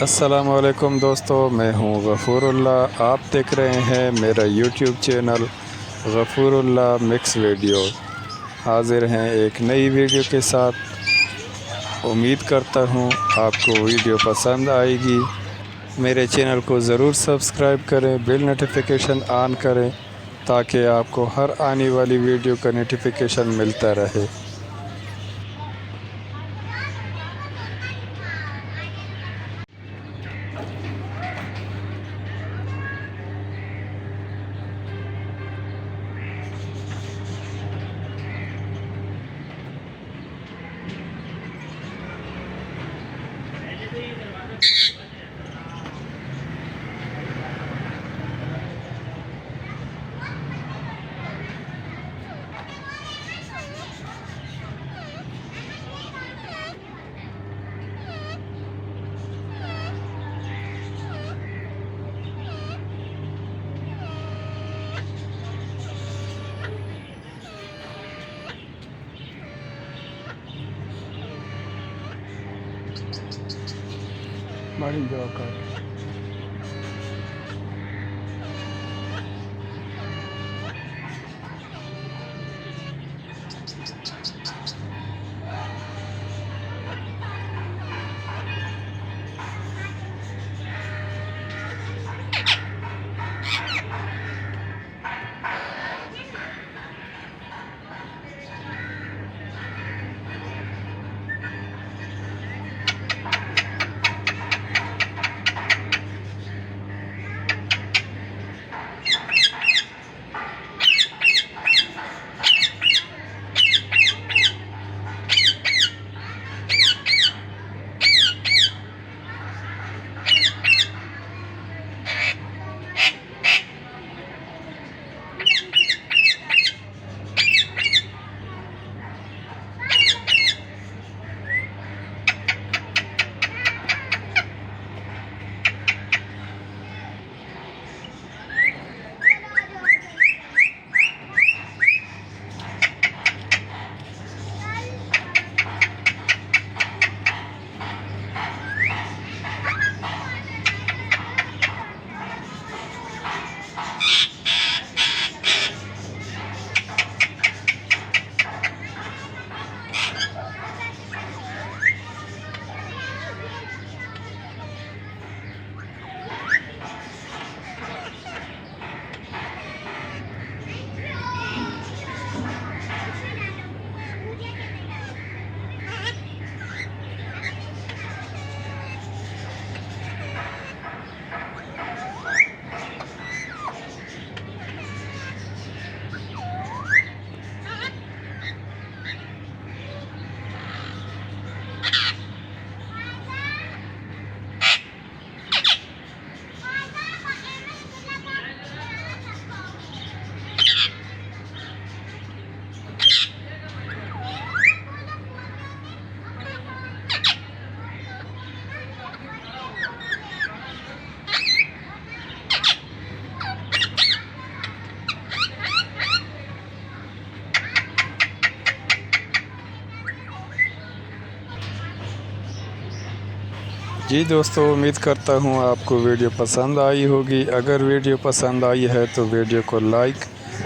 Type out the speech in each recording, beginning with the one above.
अस्सलामुअलैकुम दोस्तों, मैं हूं गफ़ूरुल्लाह। आप देख रहे हैं मेरा यूट्यूब चैनल गफ़ूरुल्लाह मिक्स वीडियो। हाज़िर हैं एक नई वीडियो के साथ। उम्मीद करता हूं आपको वीडियो पसंद आएगी। मेरे चैनल को ज़रूर सब्सक्राइब करें, बेल नोटिफिकेशन ऑन करें ताकि आपको हर आने वाली वीडियो का नोटिफिकेशन मिलता रहे। बड़ी जगह जी दोस्तों, उम्मीद करता हूँ आपको वीडियो पसंद आई होगी। अगर वीडियो पसंद आई है तो वीडियो को लाइक,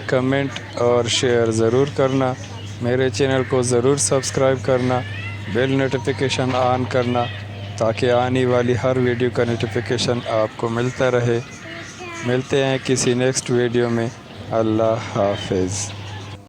कमेंट और शेयर ज़रूर करना। मेरे चैनल को ज़रूर सब्सक्राइब करना, बेल नोटिफिकेशन ऑन करना ताकि आने वाली हर वीडियो का नोटिफिकेशन आपको मिलता रहे। मिलते हैं किसी नेक्स्ट वीडियो में। अल्लाह हाफिज़।